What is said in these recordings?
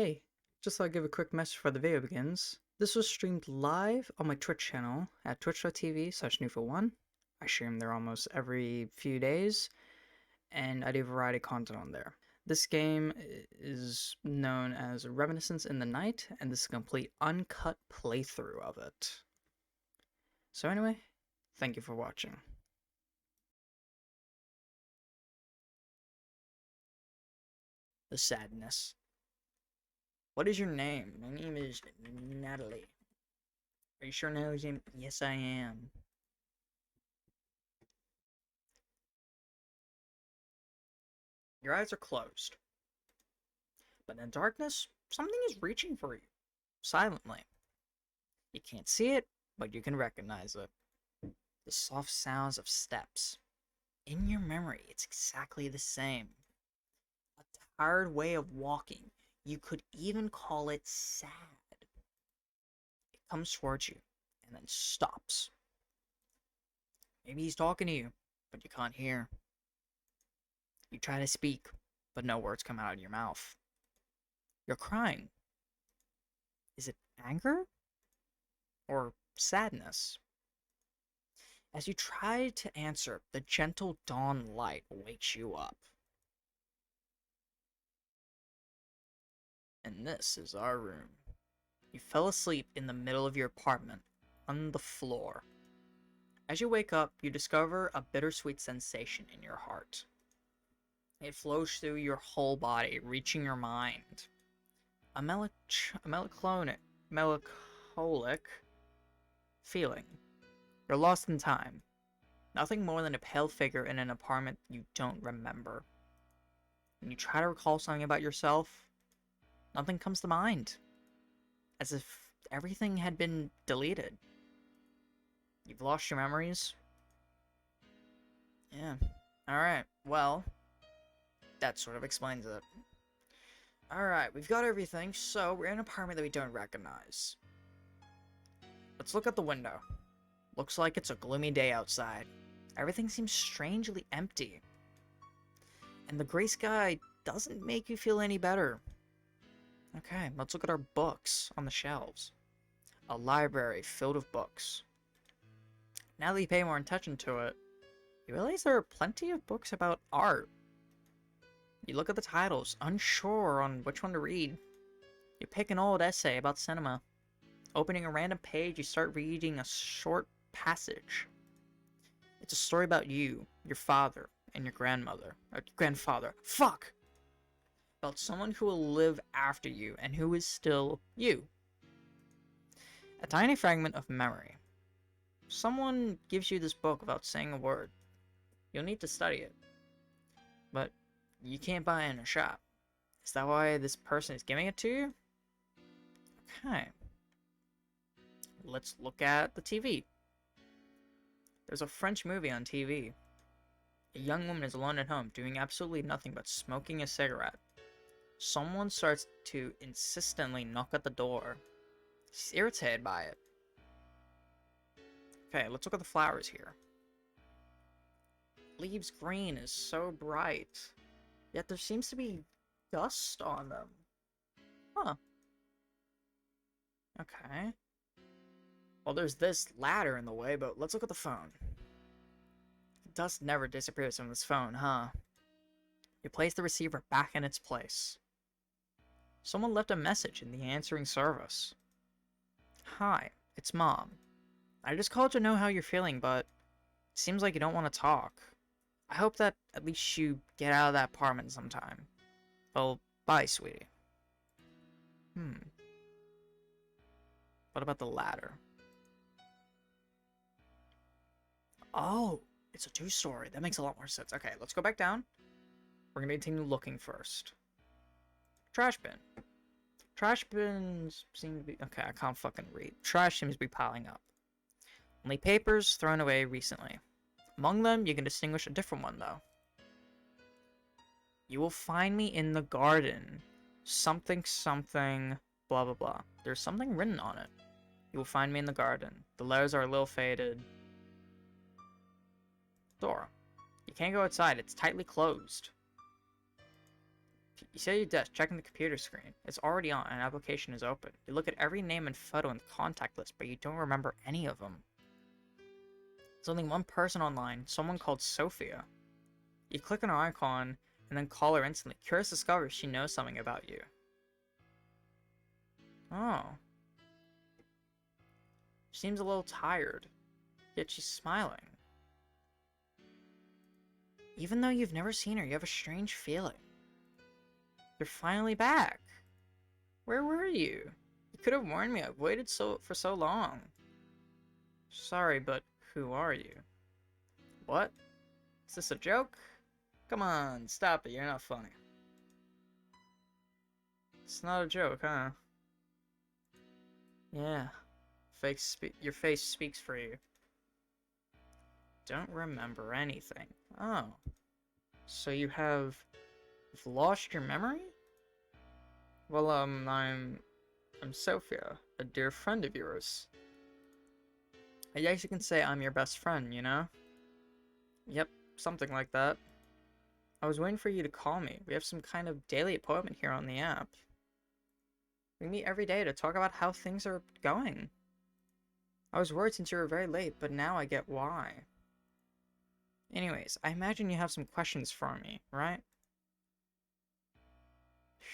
Hey, just thought I'd give a quick message before the video begins. This was streamed live on my Twitch channel at twitch.tv/new1. I stream there almost every few days, and I do variety content on there. This game is known as Reminiscence in the Night, and this is a complete uncut playthrough of it. So anyway, thank you for watching. The sadness. What is your name? My name is Natalie. Are you sure Natalie's name? Yes, I am. Your eyes are closed. But in the darkness, something is reaching for you. Silently. You can't see it, but you can recognize it. The soft sounds of steps. In your memory, it's exactly the same. A tired way of walking. You could even call it sad. It comes towards you, and then stops. Maybe he's talking to you, but you can't hear. You try to speak, but no words come out of your mouth. You're crying. Is it anger? Or sadness? As you try to answer, the gentle dawn light wakes you up. And this is our room. You fell asleep in the middle of your apartment, on the floor. As you wake up, you discover a bittersweet sensation in your heart. It flows through your whole body, reaching your mind. A melancholic feeling. You're lost in time. Nothing more than a pale figure in an apartment you don't remember. When you try to recall something about yourself, nothing comes to mind. As if everything had been deleted. You've lost your memories? Yeah. Alright, well, that sort of explains it. Alright, we've got everything, so we're in an apartment that we don't recognize. Let's look at the window. Looks like it's a gloomy day outside. Everything seems strangely empty. And the gray sky doesn't make you feel any better. Okay, let's look at our books on the shelves. A library filled with books. Now that you pay more attention to it, you realize there are plenty of books about art. You look at the titles, unsure on which one to read. You pick an old essay about cinema. Opening a random page, you start reading a short passage. It's a story about you, your father, and your grandmother. Or grandfather. Fuck! About someone who will live after you, and who is still you. A tiny fragment of memory. Someone gives you this book without saying a word. You'll need to study it. But you can't buy it in a shop. Is that why this person is giving it to you? Okay. Let's look at the TV. There's a French movie on TV. A young woman is alone at home, doing absolutely nothing but smoking a cigarette. Someone starts to insistently knock at the door. She's irritated by it. Okay, let's look at the flowers here. Leaves green is so bright, yet there seems to be dust on them. Huh. Okay. Well, there's this ladder in the way, but let's look at the phone. Dust never disappears from this phone, huh? You place the receiver back in its place. Someone left a message in the answering service. Hi, it's Mom. I just called to know how you're feeling, but it seems like you don't want to talk. I hope that at least you get out of that apartment sometime. Well, bye, sweetie. What about the ladder? Oh, it's a two-story. That makes a lot more sense. Okay, let's go back down. We're gonna continue looking first. Trash bin. Trash bins seem to be... Okay, I can't fucking read. Trash seems to be piling up. Only papers thrown away recently. Among them, you can distinguish a different one, though. You will find me in the garden. Something, something, blah, blah, blah. There's something written on it. You will find me in the garden. The letters are a little faded. Door. You can't go outside. It's tightly closed. You sit at your desk, checking the computer screen. It's already on, and an application is open. You look at every name and photo in the contact list, but you don't remember any of them. There's only one person online, someone called Sofia. You click on her icon, and then call her instantly. Curious discovers she knows something about you. Oh. She seems a little tired, yet she's smiling. Even though you've never seen her, you have a strange feeling. You're finally back. Where were you? You could have warned me. I've waited for so long. Sorry, but who are you? What? Is this a joke? Come on, stop it. You're not funny. It's not a joke, huh? Yeah. Your face speaks for you. Don't remember anything. Oh. So you've lost your memory? Well, I'm Sofia, a dear friend of yours. I guess you can say I'm your best friend, you know? Yep, something like that. I was waiting for you to call me. We have some kind of daily appointment here on the app. We meet every day to talk about how things are going. I was worried since you were very late, but now I get why. Anyways, I imagine you have some questions for me, right?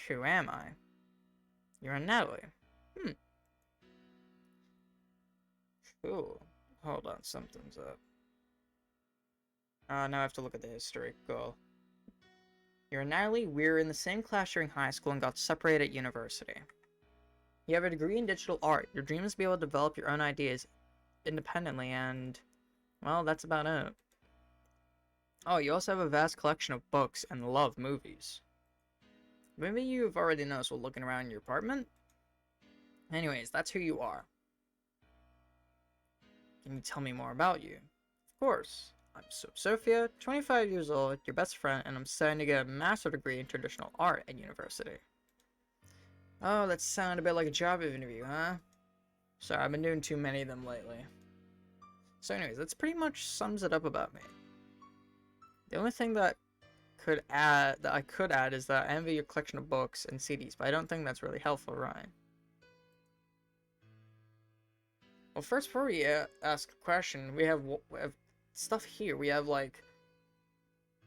Who am I? You're Natalie. Cool. Hold on, something's up. Now I have to look at the history. Cool. You're Natalie. We're in the same class during high school and got separated at university. You have a degree in digital art. Your dream is to be able to develop your own ideas independently, and, well, that's about it. Oh, you also have a vast collection of books and love movies. Maybe you've already noticed while looking around your apartment? Anyways, that's who you are. Can you tell me more about you? Of course. I'm Sofia, 25 years old, your best friend, and I'm studying to get a master's degree in traditional art at university. Oh, that sounded a bit like a job interview, huh? Sorry, I've been doing too many of them lately. So anyways, that's pretty much sums it up about me. The only thing that I could add is that I envy your collection of books and CDs, but I don't think that's really helpful, right? Well, first, before we ask a question, we have stuff here. We have, like,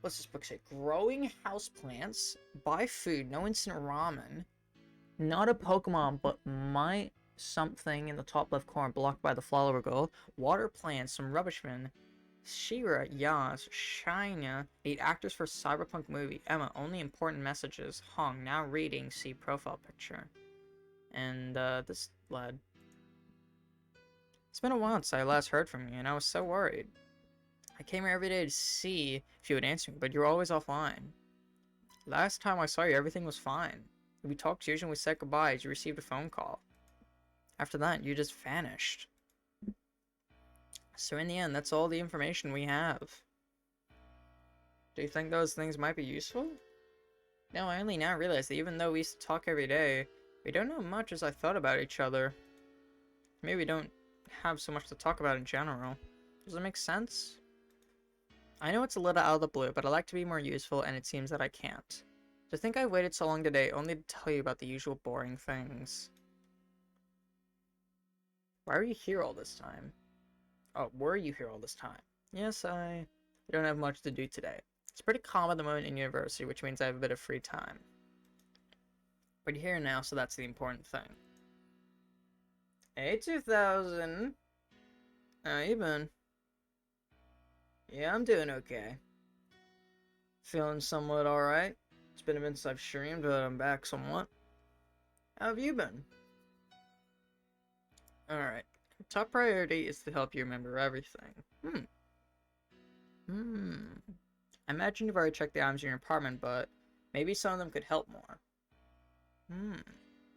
what's this book say? Growing houseplants, buy food, no instant ramen, not a Pokemon, but my something in the top left corner blocked by the flower girl, water plants, some rubbish bin, Shira, Yas, Shina, 8 actors for cyberpunk movie, Emma, only important messages, Hong, now reading, see profile picture. And, this lad. It's been a while since I last heard from you, and I was so worried. I came here every day to see if you would answer me, but you were always offline. Last time I saw you, everything was fine. We talked to you and we said goodbye as you received a phone call. After that, you just vanished. So in the end, that's all the information we have. Do you think those things might be useful? No, I only now realize that even though we used to talk every day, we don't know much as I thought about each other. Maybe we don't have so much to talk about in general. Does that make sense? I know it's a little out of the blue, but I like to be more useful, and it seems that I can't. To think I waited so long today only to tell you about the usual boring things. Why are you here all this time? Oh, were you here all this time? Yes, I don't have much to do today. It's pretty calm at the moment in university, which means I have a bit of free time. But you're here now, so that's the important thing. Hey, 2000. How you been? Yeah, I'm doing okay. Feeling somewhat alright. It's been a minute since I've streamed, but I'm back somewhat. How have you been? Alright. Top priority is to help you remember everything. I imagine you've already checked the items in your apartment, but maybe some of them could help more.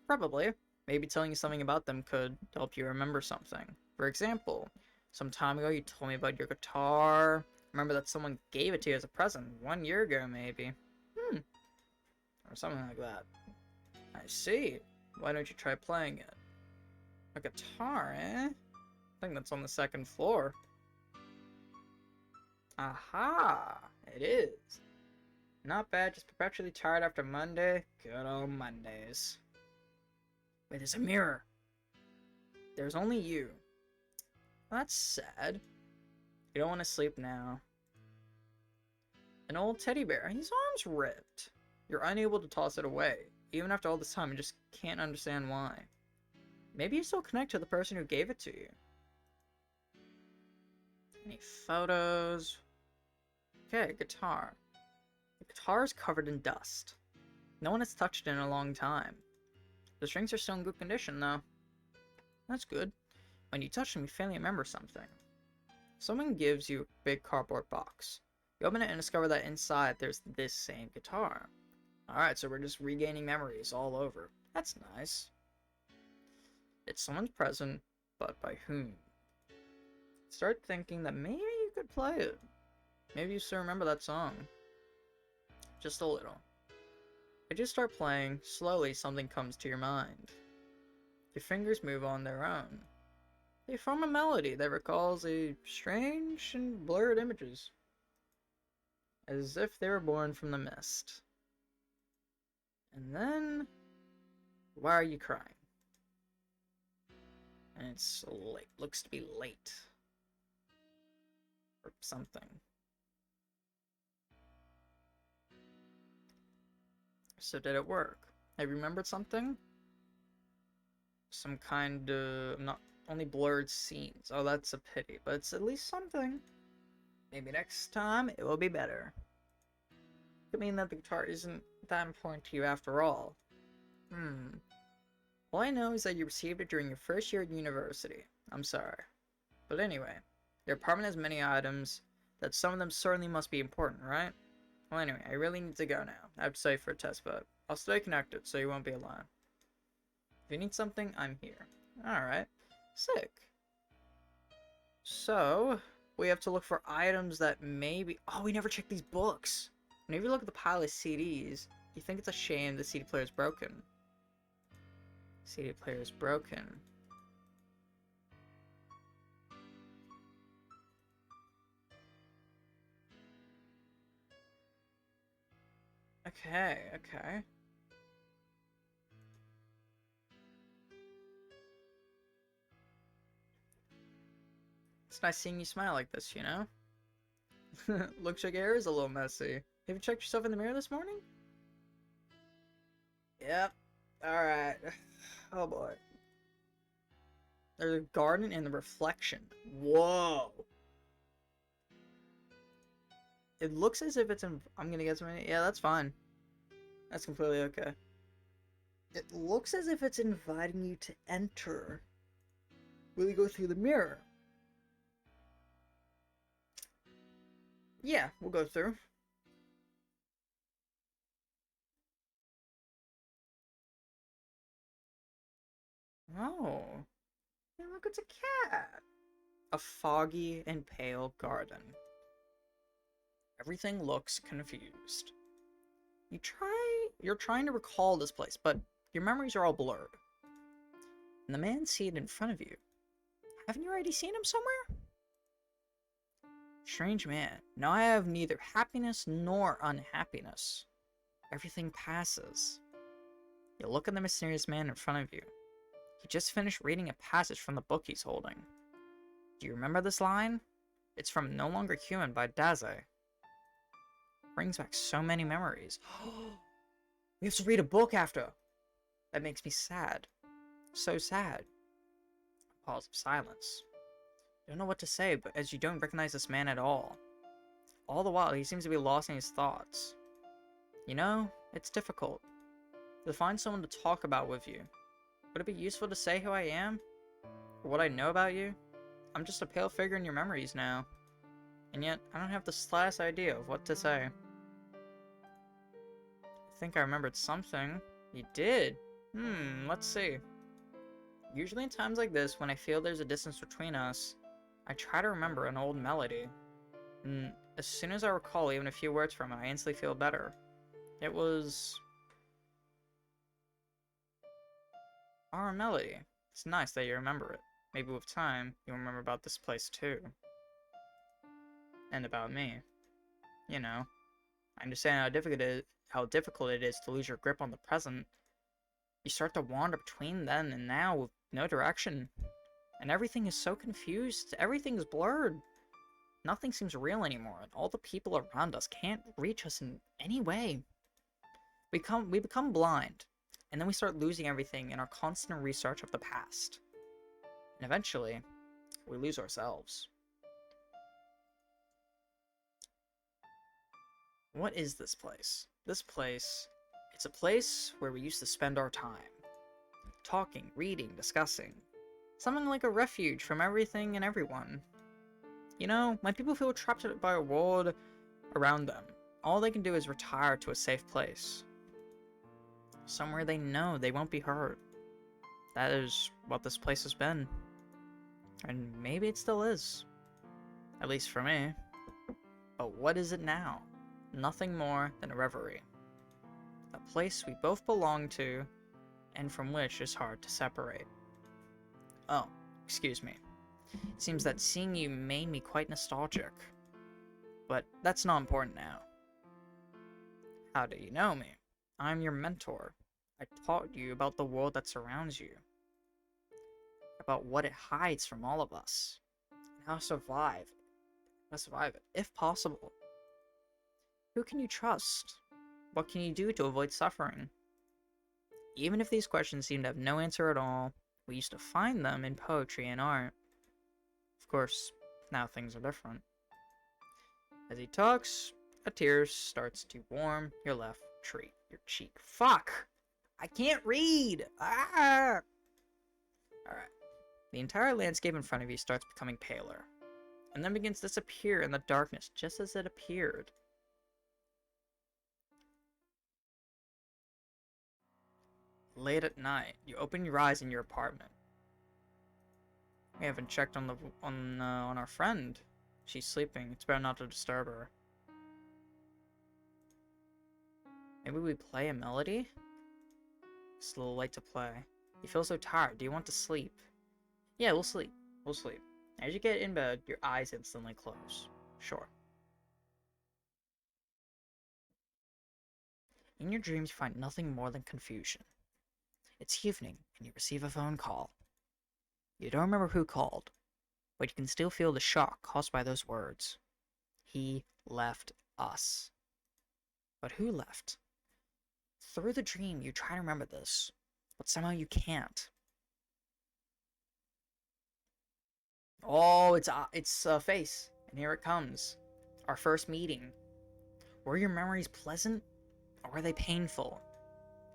Probably. Maybe telling you something about them could help you remember something. For example, some time ago you told me about your guitar. Remember that someone gave it to you as a present 1 year ago, maybe. Or something like that. I see. Why don't you try playing it? A guitar, eh? I think that's on the 2nd floor. Aha! It is. Not bad, just perpetually tired after Monday. Good old Mondays. Wait, there's a mirror. There's only you. Well, that's sad. You don't want to sleep now. An old teddy bear. His arm's ripped. You're unable to toss it away. Even after all this time, you just can't understand why. Maybe you still connect to the person who gave it to you. Any photos? Okay, guitar. The guitar is covered in dust. No one has touched it in a long time. The strings are still in good condition, though. That's good. When you touch them, you finally remember something. Someone gives you a big cardboard box. You open it and discover that inside there's this same guitar. Alright, so we're just regaining memories all over. That's nice. It's someone's present, but by whom? Start thinking that maybe you could play it. Maybe you still remember that song. Just a little. As you start playing, slowly something comes to your mind. Your fingers move on their own. They form a melody that recalls a strange and blurred images. As if they were born from the mist. And then... why are you crying? And it's late. Looks to be late. Or something. So did it work? Have you remembered something? Some kind of... not only blurred scenes. Oh, that's a pity. But it's at least something. Maybe next time it will be better. Could mean that the guitar isn't that important to you after all. All I know is that you received it during your first year at university. I'm sorry. But anyway, your apartment has many items that some of them certainly must be important, right? Well anyway, I really need to go now. I have to study for a test, but I'll stay connected so you won't be alone. If you need something, I'm here. Alright. Sick. So, we have to look for items that maybe... oh, we never checked these books! Whenever you look at the pile of CDs, you think it's a shame the CD player is broken. CD player is broken. Okay, okay. It's nice seeing you smile like this, you know? Looks like your hair is a little messy. Have you checked yourself in the mirror this morning? Yep. Alright. Oh boy. There's a garden in the reflection. Whoa. It looks as if it's in... I'm gonna get some... yeah, that's fine. That's completely okay. It looks as if it's inviting you to enter. Will you go through the mirror? Yeah, we'll go through. Oh. Hey, look, it's a cat. A foggy and pale garden. Everything looks confused. You're trying to recall this place, but your memories are all blurred. And the man seated in front of you. Haven't you already seen him somewhere? Strange man. Now I have neither happiness nor unhappiness. Everything passes. You look at the mysterious man in front of you. He just finished reading a passage from the book he's holding. Do you remember this line? It's from No Longer Human by Daze. Brings back so many memories. We have to read a book after. That makes me sad. So sad. A pause of silence. You don't know what to say, but as you don't recognize this man at all. All the while, he seems to be lost in his thoughts. You know, it's difficult to find someone to talk about with you. Would it be useful to say who I am? Or what I know about you? I'm just a pale figure in your memories now. And yet, I don't have the slightest idea of what to say. I think I remembered something. You did? Let's see. Usually in times like this, when I feel there's a distance between us, I try to remember an old melody. And as soon as I recall even a few words from it, I instantly feel better. It was... our melody. It's nice that you remember it. Maybe with time, you'll remember about this place too. And about me. You know, I understand how difficult it is to lose your grip on the present. You start to wander between then and now with no direction. And everything is so confused. Everything is blurred. Nothing seems real anymore, and all the people around us can't reach us in any way. We become blind, and then we start losing everything in our constant research of the past. And eventually, we lose ourselves. What is this place? This place, it's a place where we used to spend our time. Talking, reading, discussing. Something like a refuge from everything and everyone. You know, when people feel trapped by a world around them, all they can do is retire to a safe place. Somewhere they know they won't be hurt. That is what this place has been. And maybe it still is. At least for me. But what is it now? Nothing more than a reverie. A place we both belong to, and from which is hard to separate. Oh, excuse me. It seems that seeing you made me quite nostalgic. But that's not important now. How do you know me? I'm your mentor. I taught you about the world that surrounds you. About what it hides from all of us. And how to survive it, if possible. Who can you trust? What can you do to avoid suffering? Even if these questions seem to have no answer at all, we used to find them in poetry and art. Of course, now things are different. As he talks, a tear starts to warm your left cheek. Fuck! I can't read! Ah! Alright. The entire landscape in front of you starts becoming paler, and then begins to disappear in the darkness just as it appeared. Late at night, you open your eyes in your apartment. We haven't checked on our friend. She's sleeping. It's better not to disturb her. Maybe we play a melody? It's a little late to play. You feel so tired. Do you want to sleep? Yeah, we'll sleep. We'll sleep. As you get in bed, your eyes instantly close. Sure. In your dreams, you find nothing more than confusion. It's evening, and you receive a phone call. You don't remember who called, but you can still feel the shock caused by those words. He left us. But who left? Through the dream, you try to remember this, but somehow you can't. Oh, it's a face, and here it comes. Our first meeting. Were your memories pleasant, or were they painful?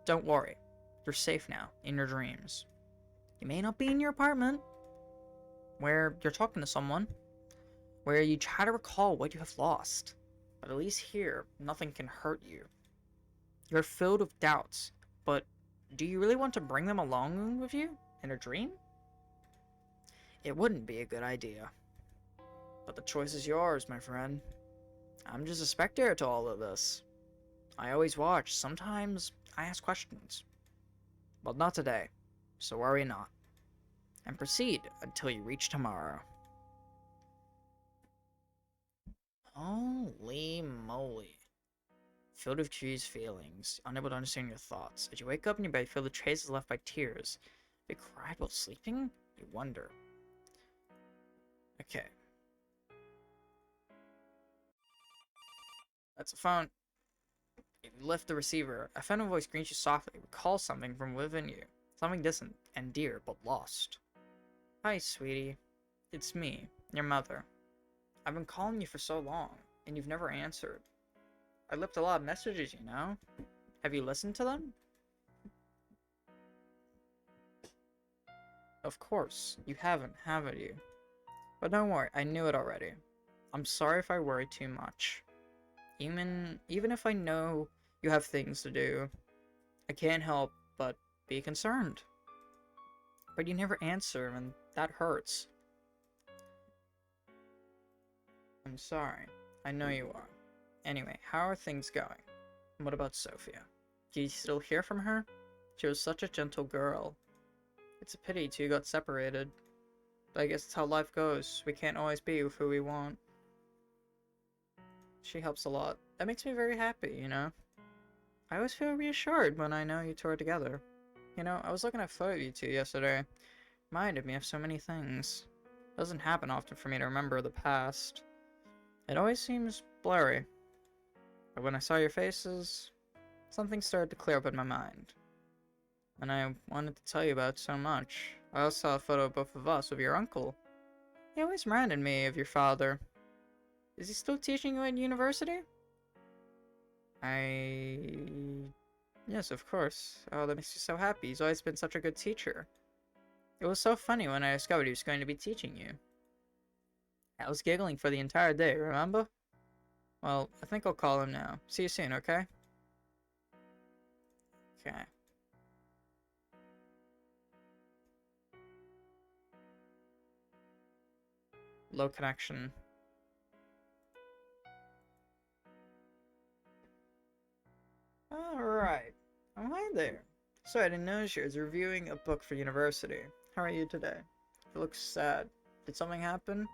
Don't worry, you're safe now, in your dreams. You may not be in your apartment, where you're talking to someone, where you try to recall what you have lost, but at least here, nothing can hurt you. You're filled with doubts, but do you really want to bring them along with you in a dream? It wouldn't be a good idea. But the choice is yours, my friend. I'm just a spectator to all of this. I always watch. Sometimes I ask questions. But not today, so worry not. And proceed until you reach tomorrow. Holy moly. Filled with confused feelings, unable to understand your thoughts. As you wake up in your bed, you feel the traces left by tears. Have you cried while sleeping? You wonder. Okay. That's a phone. You lift the receiver. A feminine voice greets you softly. Recalls something from within you. Something distant and dear, but lost. Hi, sweetie. It's me, your mother. I've been calling you for so long, and you've never answered. I left a lot of messages, you know? Have you listened to them? Of course, you haven't, haven't you? But don't worry, I knew it already. I'm sorry if I worry too much. Even if I know you have things to do, I can't help but be concerned. But you never answer, and that hurts. I'm sorry. I know you are. Anyway, how are things going? What about Sofia? Do you still hear from her? She was such a gentle girl. It's a pity two got separated. But I guess it's how life goes. We can't always be with who we want. She helps a lot. That makes me very happy, you know? I always feel reassured when I know you two are together. You know, I was looking at a photo of you two yesterday. Reminded me of so many things. Doesn't happen often for me to remember the past. It always seems blurry. But when I saw your faces, something started to clear up in my mind. And I wanted to tell you about so much. I also saw a photo of both of us with your uncle. He always reminded me of your father. Is he still teaching you at university? Yes, of course. Oh, that makes me so happy. He's always been such a good teacher. It was so funny when I discovered he was going to be teaching you. I was giggling for the entire day, remember? Well, I think I'll call him now. See you soon, okay? Okay. Low connection. Alright. Oh, hi there. So I didn't notice you was reviewing a book for university. How are you today? You look sad. Did something happen?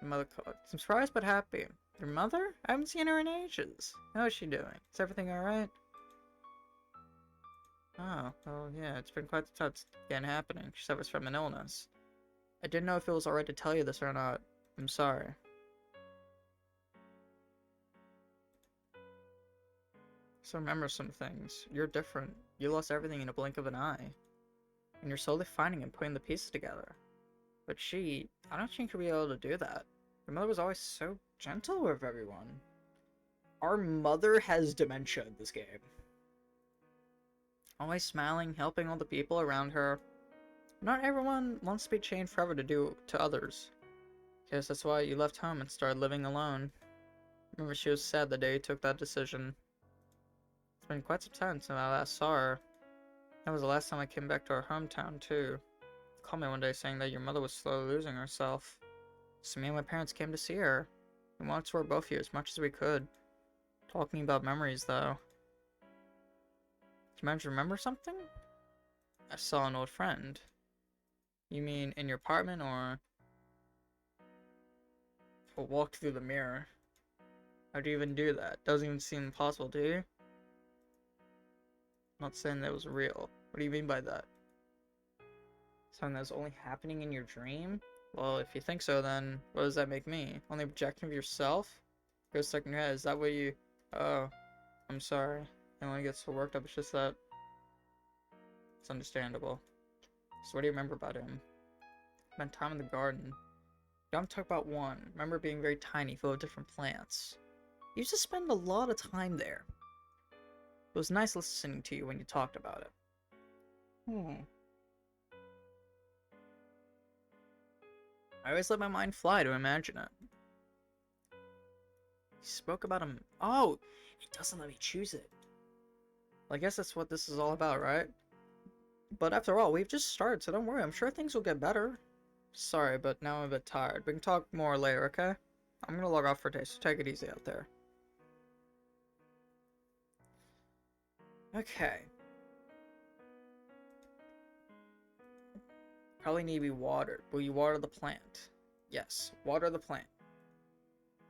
Your mother called. I'm surprised but happy. Your mother? I haven't seen her in ages. How is she doing? Is everything alright? Oh, well, yeah, it's been quite the time again happening. She suffers from an illness. I didn't know if it was alright to tell you this or not. I'm sorry. So remember some things. You're different. You lost everything in a blink of an eye. And you're slowly finding and putting the pieces together. But I don't think she'll be able to do that. Your mother was always so gentle with everyone. Our mother has dementia in this game. Always smiling, helping all the people around her. Not everyone wants to be chained forever to do to others. Guess that's why you left home and started living alone. Remember, she was sad the day you took that decision. It's been quite some time since I last saw her. That was the last time I came back to our hometown, too. She called me one day saying that your mother was slowly losing herself. So me and my parents came to see her. We wanted to support both of you as much as we could. Talking about memories, though. Do you manage to remember something? I saw an old friend. You mean in your apartment, or... I walked through the mirror. How do you even do that? Doesn't even seem possible, do you? I'm not saying that was real. What do you mean by that? Something that's only happening in your dream? Well, if you think so, then what does that make me? Only a projection of yourself? Go stuck in your head. Is that what you... Oh, I'm sorry. I don't want to get so worked up. It's just that... It's understandable. So what do you remember about him? Spent time in the garden. I'm talking about one. Remember being very tiny, full of different plants. You used to spend a lot of time there. It was nice listening to you when you talked about it. I always let my mind fly to imagine it. You spoke about him. Oh, it doesn't let me choose it. Well, I guess that's what this is all about, right? But after all, we've just started, so don't worry. I'm sure things will get better. Sorry, but now I'm a bit tired. We can talk more later, okay? I'm gonna log off for today, so take it easy out there. Okay. Probably need to be watered. Will you water the plant? Yes, water the plant.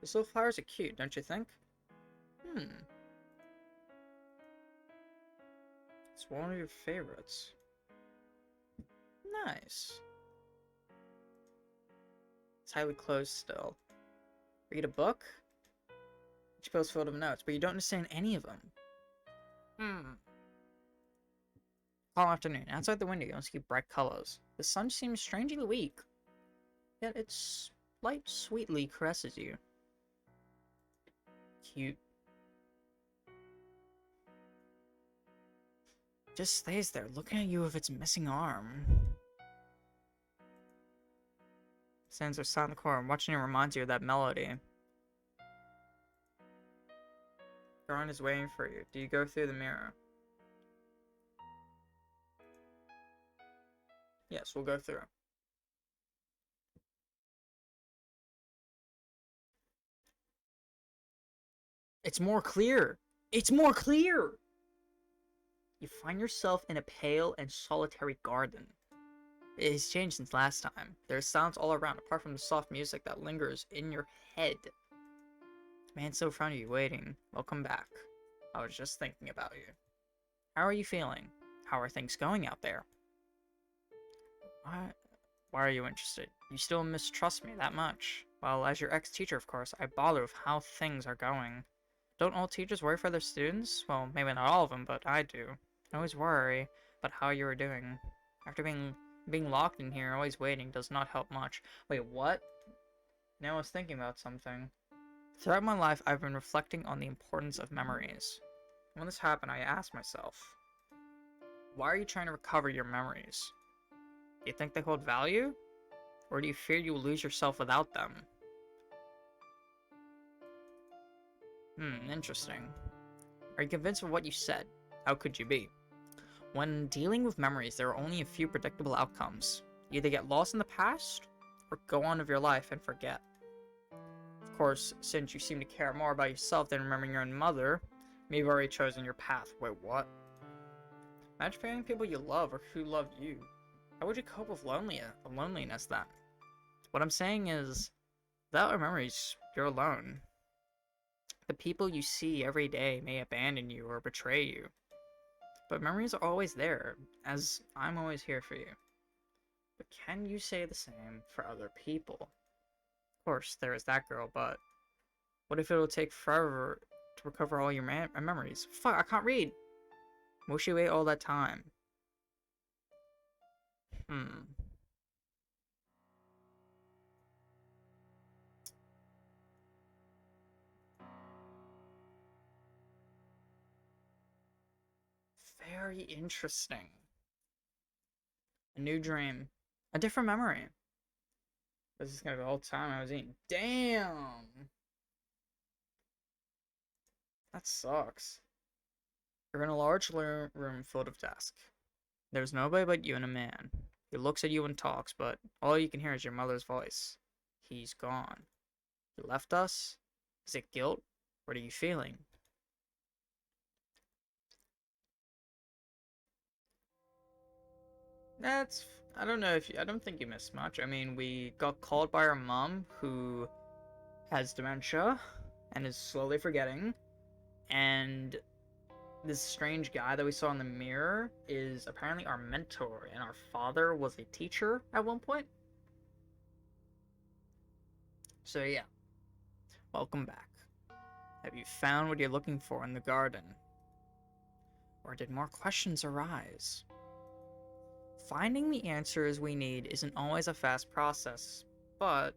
The little flowers are cute, don't you think? It's one of your favorites. Nice. It's highly closed still. Read a book? Each post filled with notes, but you don't understand any of them. Calm afternoon. Outside the window, you don't see bright colors. The sun seems strangely weak. Yet its light sweetly caresses you. Cute. Just stays there, looking at you with its missing arm. Stands there silent in the corner, watching it reminds you of that melody. Dawn is waiting for you. Do you go through the mirror? Yes, we'll go through. It's more clear! It's more clear! You find yourself in a pale and solitary garden. It has changed since last time. There's sounds all around, apart from the soft music that lingers in your head. Man still in front of you, waiting. Welcome back. I was just thinking about you. How are you feeling? How are things going out there? Why, why are you interested? You still mistrust me that much? Well, as your ex-teacher, of course, I bother with how things are going. Don't all teachers worry for their students? Well, maybe not all of them, but I do. I always worry about how you are doing. After being locked in here, always waiting, does not help much. Wait, what? Now I was thinking about something. Throughout my life, I've been reflecting on the importance of memories. When this happened, I asked myself, why are you trying to recover your memories? Do you think they hold value? Or do you fear you will lose yourself without them? Interesting. Are you convinced of what you said? How could you be? When dealing with memories, there are only a few predictable outcomes. You either get lost in the past, or go on with your life and forget. Of course, since you seem to care more about yourself than remembering your own mother, maybe you've already chosen your path. Wait, what? Imagine finding people you love or who love you. How would you cope with loneliness then? What I'm saying is, without our memories, you're alone. The people you see every day may abandon you or betray you. But memories are always there, as I'm always here for you. But can you say the same for other people? Of course, there is that girl, but what if it'll take forever to recover all your memories? Fuck, I can't read! Will she wait all that time? Very interesting. A new dream. A different memory. This is gonna be the whole time I was eating. Damn! That sucks. You're in a large room filled with desks. There's nobody but you and a man. He looks at you and talks, but all you can hear is your mother's voice. He's gone. He left us? Is it guilt? What are you feeling? I don't know if I don't think you missed much. I mean, we got called by our mom, who has dementia and is slowly forgetting, and this strange guy that we saw in the mirror is apparently our mentor, and our father was a teacher at one point. So yeah, welcome back. Have you found what you're looking for in the garden? Or did more questions arise? Finding the answers we need isn't always a fast process, but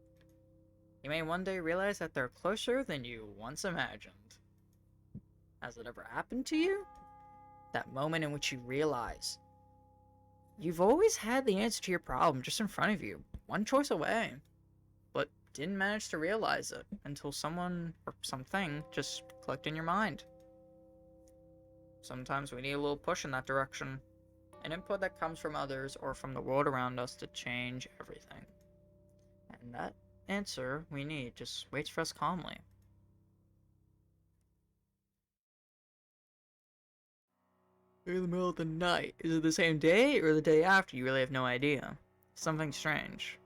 you may one day realize that they're closer than you once imagined. Has it ever happened to you? That moment in which you realize you've always had the answer to your problem just in front of you, one choice away, but didn't manage to realize it until someone or something just clicked in your mind. Sometimes we need a little push in that direction, an input that comes from others or from the world around us to change everything. And that answer we need just waits for us calmly. In the middle of the night. Is it the same day or the day after? You really have no idea. Something strange.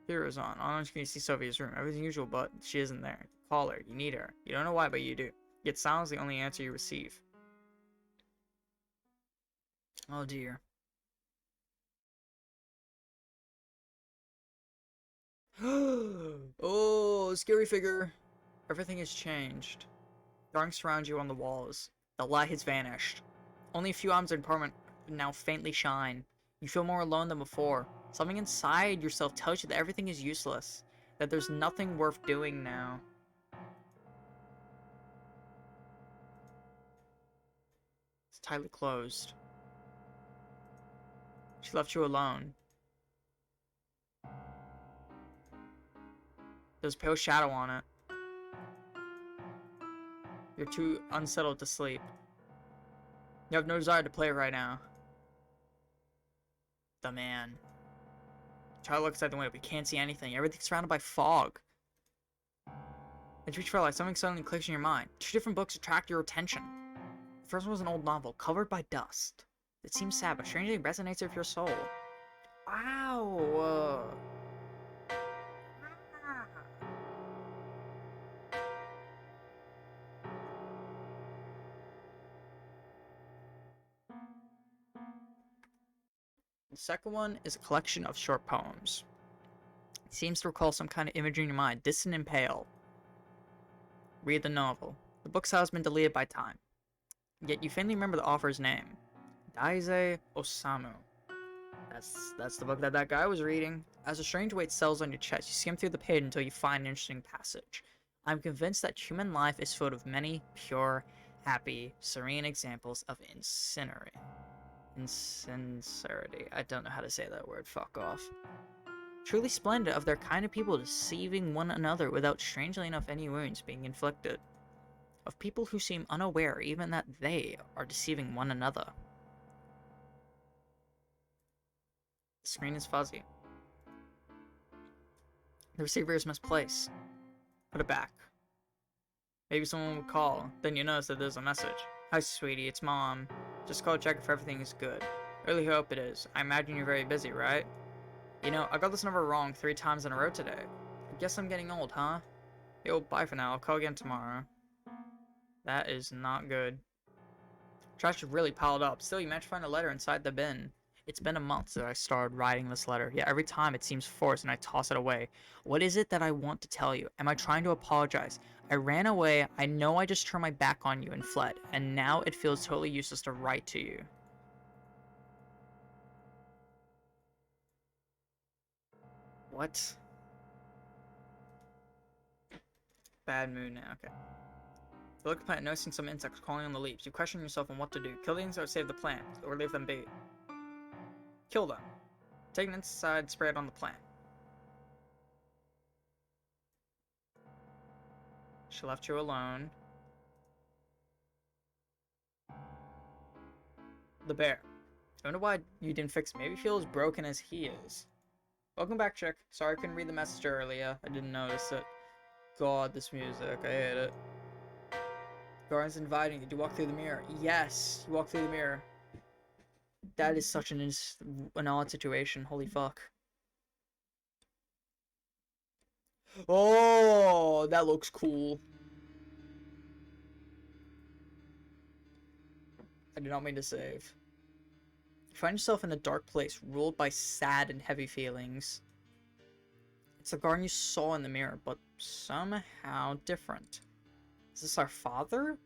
Here is on. On screen you see Sofia's room. Everything usual, but she isn't there. Call her. You need her. You don't know why, but you do. Yet silence is the only answer you receive. Oh dear. Oh, scary figure. Everything has changed. Drawings surround you on the walls. The light has vanished. Only a few items in the apartment now faintly shine. You feel more alone than before. Something inside yourself tells you that everything is useless. That there's nothing worth doing now. It's tightly closed. She left you alone. There's a pale shadow on it. You're too unsettled to sleep. You have no desire to play right now. The man. Child looks outside the window, but you can't see anything. Everything's surrounded by fog. As you reach for a light, something suddenly clicks in your mind. Two different books attract your attention. The first one was an old novel, covered by dust. It seems sad, but strangely resonates with your soul. Wow! The second one is a collection of short poems. It seems to recall some kind of imagery in your mind, distant and pale. Read the novel. The book style has been deleted by time. Yet you faintly remember the author's name. Daise Osamu. That's the book that guy was reading. As a strange weight settles on your chest, you skim through the page until you find an interesting passage. I'm convinced that human life is filled with many pure, happy, serene examples of insincerity. I don't know how to say that word. Fuck off. Truly splendid of their kind of people deceiving one another without, strangely enough, any wounds being inflicted. Of people who seem unaware even that they are deceiving one another. The screen is fuzzy. The receiver is misplaced. Put it back. Maybe someone would call. Then you notice that there's a message. Hi, sweetie, it's Mom. Just call to check if everything is good. Really hope it is. I imagine you're very busy, right? You know, I got this number wrong 3 times in a row today. I guess I'm getting old, huh? Yo, bye for now. I'll call again tomorrow. That is not good. Trash is really piled up. Still, you managed to find a letter inside the bin. It's been a month since I started writing this letter. Yet every time it seems forced and I toss it away. What is it that I want to tell you? Am I trying to apologize? I ran away. I know I just turned my back on you and fled. And now it feels totally useless to write to you. What? Bad mood now. Okay. You look at the plant, noticing some insects crawling on the leaves. You question yourself on what to do. Kill the insects or save the plant, or leave them be. Kill them. Take an inside, spray it on the plant. She left you alone. The bear. I wonder why you didn't fix him. Maybe he feels as broken as he is. Welcome back, chick. Sorry I couldn't read the message earlier. I didn't notice it. God, this music. I hate it. Garden's inviting you. Do you walk through the mirror? Yes, you walk through the mirror. That is such an odd situation. Holy fuck. Oh, that looks cool. I did not mean to save. You find yourself in a dark place, ruled by sad and heavy feelings. It's the garden you saw in the mirror, but somehow different. Is this our father?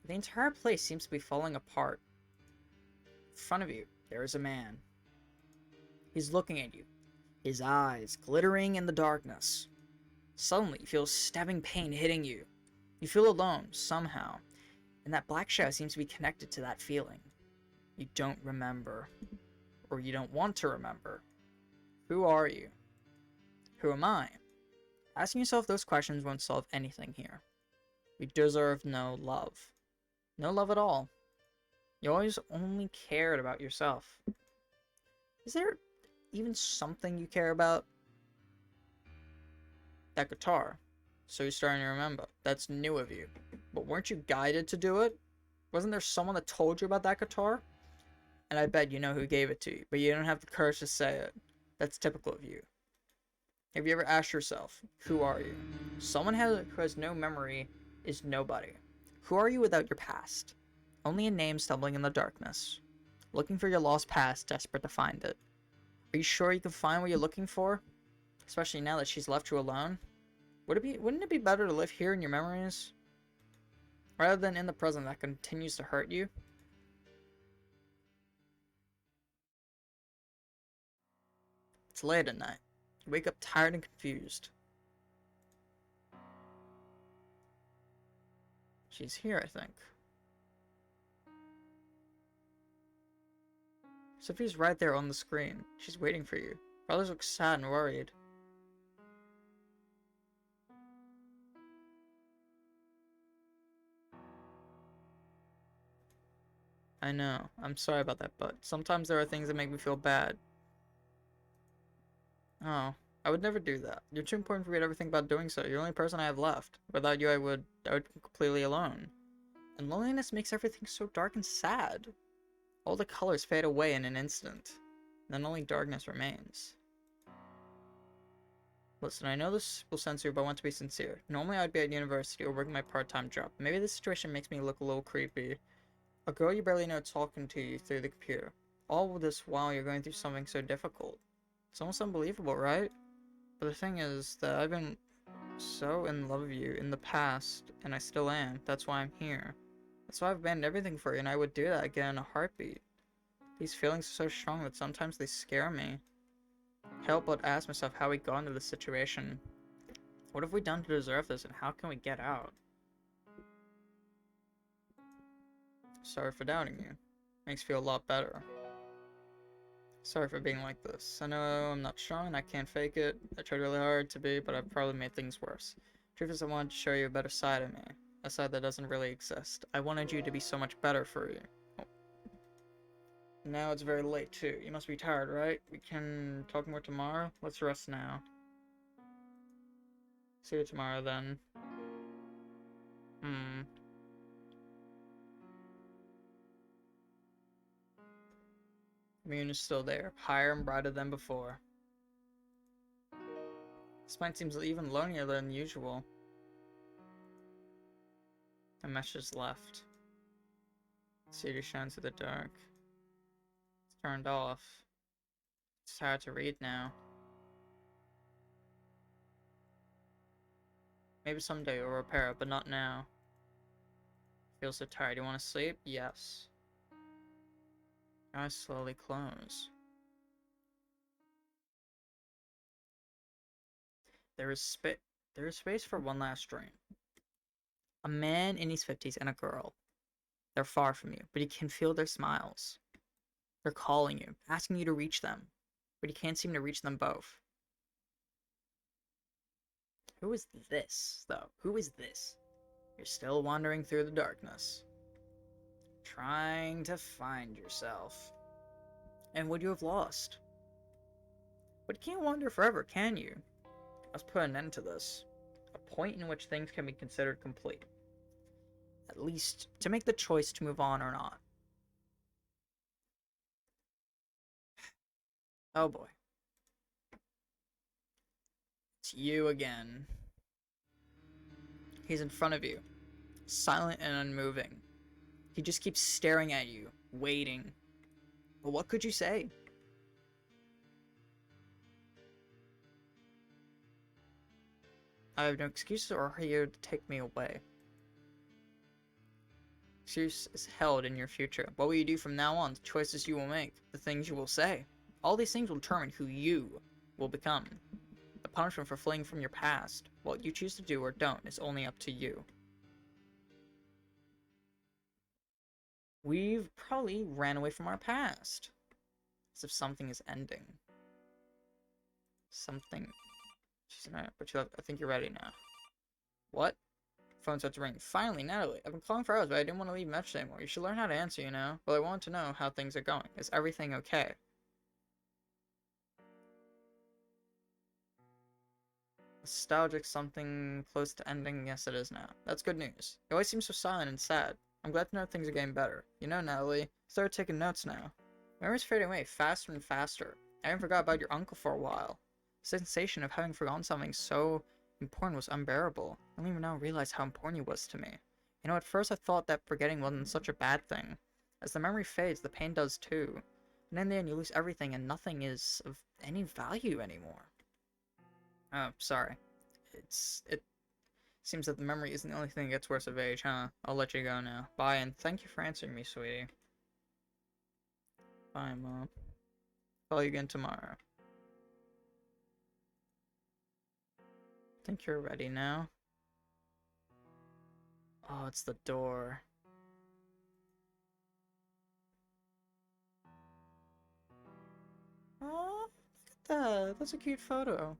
The entire place seems to be falling apart. In front of you, there is a man. He's looking at you, his eyes glittering in the darkness. Suddenly, you feel stabbing pain hitting you. You feel alone, somehow, and that black shadow seems to be connected to that feeling. You don't remember, or you don't want to remember. Who are you? Who am I? Asking yourself those questions won't solve anything here. You deserve no love. No love at all. You always only cared about yourself. Is there even something you care about? That guitar. So you're starting to remember. That's new of you. But weren't you guided to do it? Wasn't there someone that told you about that guitar? And I bet you know who gave it to you, but you don't have the courage to say it. That's typical of you. Have you ever asked yourself, who are you? Someone who has no memory is nobody. Who are you without your past? Only a name stumbling in the darkness. Looking for your lost past, desperate to find it. Are you sure you can find what you're looking for? Especially now that she's left you alone? Wouldn't it be better to live here in your memories? Rather than in the present that continues to hurt you? It's late at night. You wake up tired and confused. She's here, I think. Sophie's right there on the screen. She's waiting for you. Brothers look sad and worried. I know. I'm sorry about that, but sometimes there are things that make me feel bad. Oh, I would never do that. You're too important for me to ever think about doing so. You're the only person I have left. Without you, I would be completely alone. And loneliness makes everything so dark and sad. All the colors fade away in an instant. Then only darkness remains. Listen, I know this will censor you, but I want to be sincere. Normally I'd be at university or working my part-time job. Maybe this situation makes me look a little creepy. A girl you barely know talking to you through the computer. All this while you're going through something so difficult. It's almost unbelievable, right? But the thing is that I've been so in love with you in the past, and I still am. That's why I'm here. That's why I've abandoned everything for you, and I would do that again in a heartbeat. These feelings are so strong that sometimes they scare me. I help but ask myself how we got into this situation. What have we done to deserve this, and how can we get out? Sorry for doubting you. Makes me feel a lot better. Sorry for being like this. I know I'm not strong and I can't fake it. I tried really hard to be, but I've probably made things worse. Truth is, I wanted to show you a better side of me. A side that doesn't really exist. I wanted you to be so much better for you. Oh. Now it's very late too. You must be tired, right? We can talk more tomorrow? Let's rest now. See you tomorrow then. The moon is still there, higher and brighter than before. This night seems even lonelier than usual. The mesh is left. The city shines through the dark. It's turned off. It's hard to read now. Maybe someday we'll repair it, but not now. Feel so tired. You want to sleep? Yes. Your eyes slowly close. There is space for one last dream. A man in his 50s and a girl. They're far from you, but you can feel their smiles. They're calling you, asking you to reach them, but you can't seem to reach them both. Who is this, though? Who is this? You're still wandering through the darkness, trying to find yourself. And what you have lost. But you can't wander forever, can you? Let's put an end to this. A point in which things can be considered complete. At least to make the choice to move on or not. Oh boy. It's you again. He's in front of you, silent and unmoving. He just keeps staring at you, waiting. But what could you say? I have no excuses or are here to take me away. Excuse is held in your future. What will you do from now on? The choices you will make, the things you will say. All these things will determine who you will become. The punishment for fleeing from your past, what you choose to do or don't, is only up to you. We've probably ran away from our past. As if something is ending. Something. But I think you're ready now. What? Phone starts ringing. Finally, Natalie. I've been calling for hours, but I didn't want to leave messages anymore. You should learn how to answer, you know? Well, I want to know how things are going. Is everything okay? Nostalgic, something close to ending? Yes, it is now. That's good news. You always seem so silent and sad. I'm glad to know things are getting better. You know, Natalie, start taking notes now. Memories fading away faster and faster. I even forgot about your uncle for a while. The sensation of having forgotten something so important was unbearable. I don't even now realize how important he was to me. You know, at first I thought that forgetting wasn't such a bad thing. As the memory fades, the pain does too. And in the end, you lose everything and nothing is of any value anymore. Oh, sorry. It seems that the memory isn't the only thing that gets worse with age, huh? I'll let you go now. Bye, and thank you for answering me, sweetie. Bye, Mom. Call you again tomorrow. Think you're ready now? Oh, it's the door. Oh, look at that. That's a cute photo.